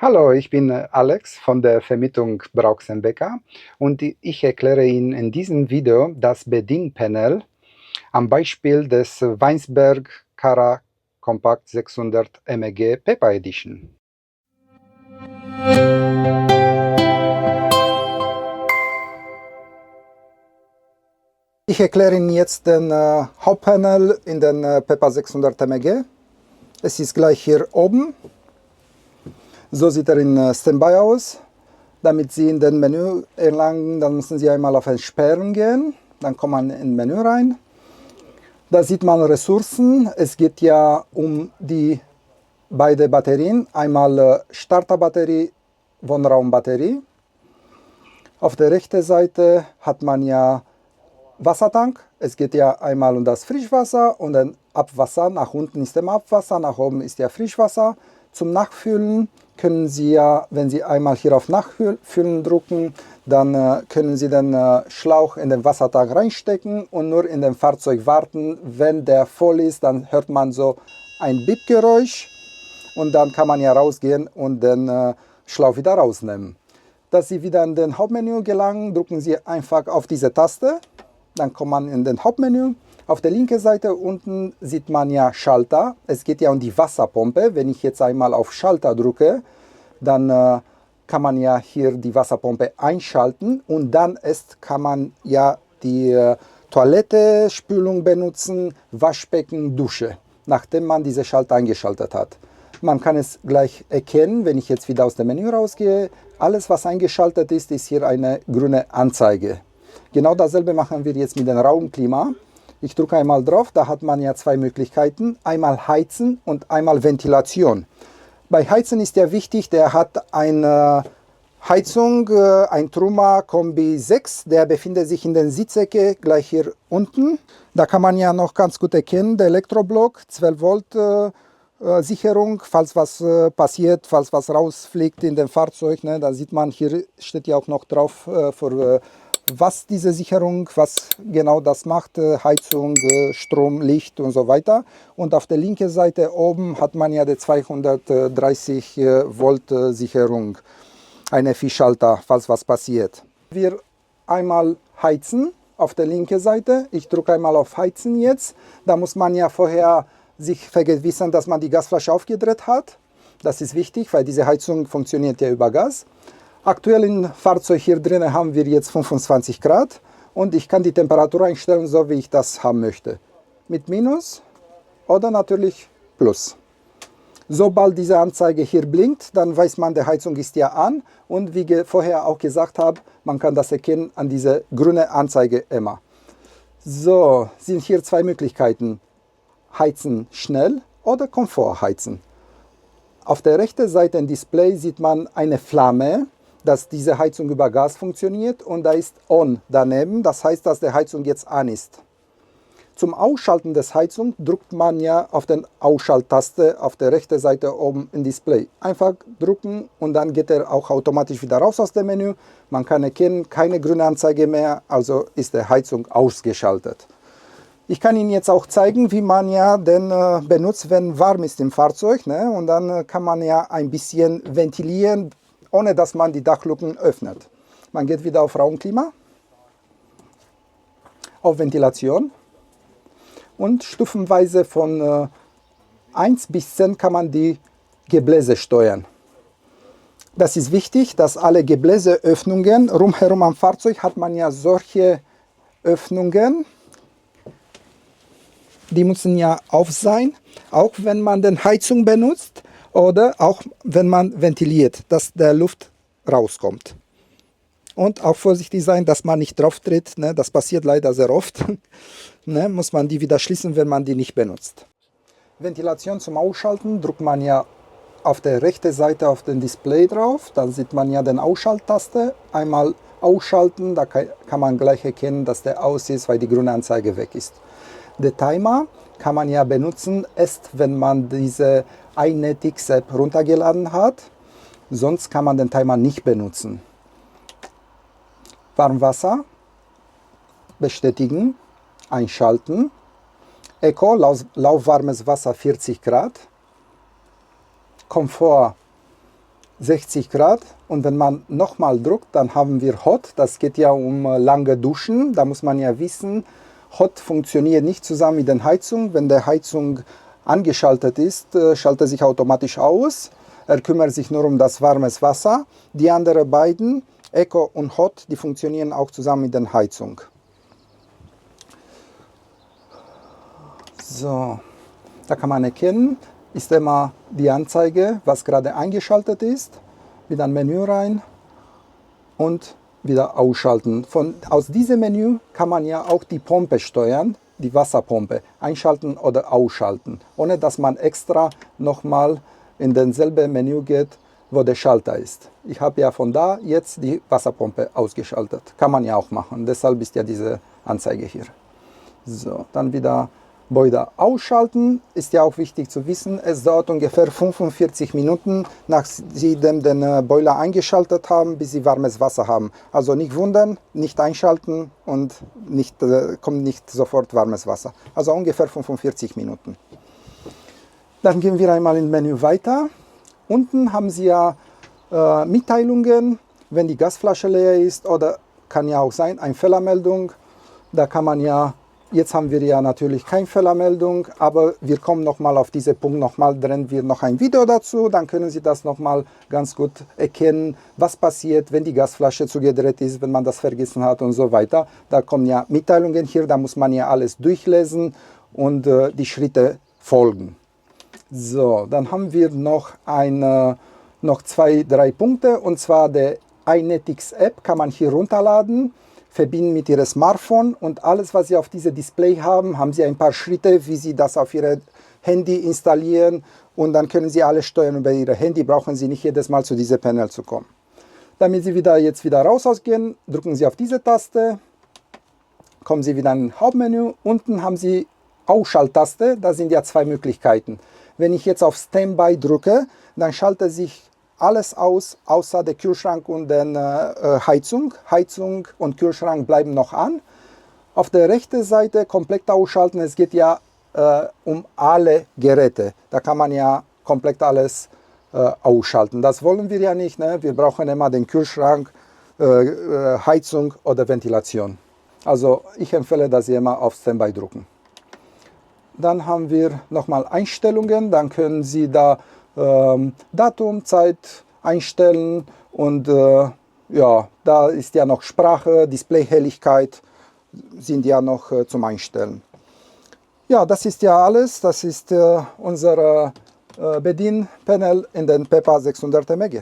Hallo, ich bin Alex von der Vermietung Brauchs Becker und ich erkläre Ihnen in diesem Video das Bedienpanel am Beispiel des Weinsberg Cara Compact 600 MEG Paper Edition. Ich erkläre Ihnen jetzt den Hauptpanel in den Paper 600 MEG. Es ist gleich hier oben. So sieht er in Standby aus. Damit Sie in den Menü erlangen, dann müssen Sie einmal auf Entsperren gehen. Dann kommt man in Menü rein. Da sieht man Ressourcen. Es geht ja um die beiden Batterien. Einmal Starterbatterie, Wohnraumbatterie. Auf der rechten Seite hat man ja Wassertank. Es geht ja einmal um das Frischwasser und dann Abwasser. Nach unten ist dem Abwasser, nach oben ist ja Frischwasser. Zum Nachfüllen können Sie ja, wenn Sie einmal hier auf Nachfüllen drücken, dann können Sie den Schlauch in den Wassertank reinstecken und nur in dem Fahrzeug warten. Wenn der voll ist, dann hört man so ein Bip-Geräusch und dann kann man ja rausgehen und den Schlauch wieder rausnehmen. Dass Sie wieder in den Hauptmenü gelangen, drücken Sie einfach auf diese Taste. Dann kommt man in den Hauptmenü. Auf der linken Seite unten sieht man ja Schalter. Es geht ja um die Wasserpumpe. Wenn ich jetzt einmal auf Schalter drücke, dann kann man ja hier die Wasserpumpe einschalten und dann erst kann man ja die Toilette, Spülung benutzen, Waschbecken, Dusche, nachdem man diese Schalter eingeschaltet hat. Man kann es gleich erkennen, wenn ich jetzt wieder aus dem Menü rausgehe. Alles, was eingeschaltet ist, ist hier eine grüne Anzeige. Genau dasselbe machen wir jetzt mit dem Raumklima. Ich drücke einmal drauf, da hat man ja zwei Möglichkeiten. Einmal Heizen und einmal Ventilation. Bei Heizen ist ja wichtig, der hat eine Heizung, ein Truma Kombi 6, der befindet sich in der Sitzecke gleich hier unten. Da kann man ja noch ganz gut erkennen, der Elektroblock, 12 Volt Sicherung, falls was passiert, falls was rausfliegt in dem Fahrzeug. Ne, da sieht man, hier steht ja auch noch drauf, für was diese Sicherung, was genau das macht, Heizung, Strom, Licht und so weiter. Und auf der linken Seite oben hat man ja die 230 Volt Sicherung, ein FI-Schalter, falls was passiert. Wir einmal heizen auf der linken Seite. Ich drücke einmal auf Heizen jetzt. Da muss man ja vorher sich vergewissern, dass man die Gasflasche aufgedreht hat. Das ist wichtig, weil diese Heizung funktioniert ja über Gas. Aktuell im Fahrzeug hier drin haben wir jetzt 25 Grad und ich kann die Temperatur einstellen, so wie ich das haben möchte. Mit Minus oder natürlich Plus. Sobald diese Anzeige hier blinkt, dann weiß man, die Heizung ist ja an und wie vorher auch gesagt habe, man kann das erkennen an dieser grünen Anzeige immer. So, sind hier zwei Möglichkeiten. Heizen schnell oder Komfort heizen. Auf der rechten Seite im Display sieht man eine Flamme, dass diese Heizung über Gas funktioniert und da ist On daneben, das heißt, dass die Heizung jetzt an ist. Zum Ausschalten des Heizung drückt man ja auf den Ausschalttaste auf der rechten Seite oben im Display. Einfach drücken und dann geht er auch automatisch wieder raus aus dem Menü. Man kann erkennen, keine grüne Anzeige mehr, also ist die Heizung ausgeschaltet. Ich kann Ihnen jetzt auch zeigen, wie man ja den benutzt, wenn warm ist im Fahrzeug. Ne? Und dann kann man ja ein bisschen ventilieren, ohne dass man die Dachluken öffnet. Man geht wieder auf Raumklima, auf Ventilation und stufenweise von 1 bis 10 kann man die Gebläse steuern. Das ist wichtig, dass alle Gebläseöffnungen, rumherum am Fahrzeug hat man ja solche Öffnungen, die müssen ja auf sein, auch wenn man den Heizung benutzt oder auch wenn man ventiliert, dass der Luft rauskommt. Und auch vorsichtig sein, dass man nicht drauf tritt, ne? Das passiert leider sehr oft. Ne? Muss man die wieder schließen, wenn man die nicht benutzt. Ventilation zum Ausschalten drückt man ja auf der rechten Seite auf den Display drauf. Dann sieht man ja den Ausschalttaste. Einmal ausschalten, da kann man gleich erkennen, dass der aus ist, weil die grüne Anzeige weg ist. Der Timer kann man ja benutzen, erst wenn man diese iNetix-App runtergeladen hat. Sonst kann man den Timer nicht benutzen. Warmwasser bestätigen, einschalten. Eco, lauwarmes Wasser 40 Grad. Komfort 60 Grad. Und wenn man nochmal drückt, dann haben wir Hot. Das geht ja um lange Duschen. Da muss man ja wissen, Hot funktioniert nicht zusammen mit der Heizung. Wenn die Heizung angeschaltet ist, schaltet er sich automatisch aus. Er kümmert sich nur um das warmes Wasser. Die anderen beiden, Eco und Hot, die funktionieren auch zusammen mit der Heizung. So, da kann man erkennen, ist immer die Anzeige, was gerade eingeschaltet ist. Wieder ein Menü rein und wieder ausschalten. Aus diesem Menü kann man ja auch die Pumpe steuern, die Wasserpumpe, einschalten oder ausschalten, ohne dass man extra nochmal in denselben Menü geht, wo der Schalter ist. Ich habe ja von da jetzt die Wasserpumpe ausgeschaltet. Kann man ja auch machen, deshalb ist ja diese Anzeige hier. So, dann wieder Boiler ausschalten. Ist ja auch wichtig zu wissen, es dauert ungefähr 45 Minuten, nachdem Sie den Boiler eingeschaltet haben, bis Sie warmes Wasser haben. Also nicht wundern, nicht einschalten und kommt nicht sofort warmes Wasser. Also ungefähr 45 Minuten. Dann gehen wir einmal im Menü weiter. Unten haben Sie ja Mitteilungen, wenn die Gasflasche leer ist, oder kann ja auch sein, eine Fehlermeldung. Da kann man ja, jetzt haben wir ja natürlich keine Fehlermeldung, aber wir kommen nochmal auf diesen Punkt, nochmal drehen wir noch ein Video dazu, dann können Sie das nochmal ganz gut erkennen, was passiert, wenn die Gasflasche zugedreht ist, wenn man das vergessen hat und so weiter. Da kommen ja Mitteilungen hier, da muss man ja alles durchlesen und die Schritte folgen. So, dann haben wir noch 2, 3 Punkte, und zwar der iNetix App kann man hier runterladen, verbinden mit Ihrem Smartphone, und alles, was Sie auf diesem Display haben, haben Sie ein paar Schritte, wie Sie das auf Ihr Handy installieren, und dann können Sie alles steuern über Ihr Handy, brauchen Sie nicht jedes Mal zu diesem Panel zu kommen. Damit Sie jetzt wieder raus ausgehen, drücken Sie auf diese Taste, kommen Sie wieder in Hauptmenü, unten haben Sie Ausschalttaste, da sind ja 2 Möglichkeiten. Wenn ich jetzt auf Standby drücke, dann schaltet sich alles aus, außer der Kühlschrank und der Heizung. Heizung und Kühlschrank bleiben noch an. Auf der rechten Seite komplett ausschalten, es geht ja um alle Geräte. Da kann man ja komplett alles ausschalten. Das wollen wir ja nicht, ne? Wir brauchen immer den Kühlschrank, Heizung oder Ventilation. Also ich empfehle, dass Sie immer auf Standby drücken. Dann haben wir nochmal Einstellungen, dann können Sie da Datum, Zeit einstellen, und ja, da ist ja noch Sprache, Displayhelligkeit sind ja noch zum Einstellen. Ja, das ist ja alles, das ist unser Bedienpanel in den PEPA 600 MG.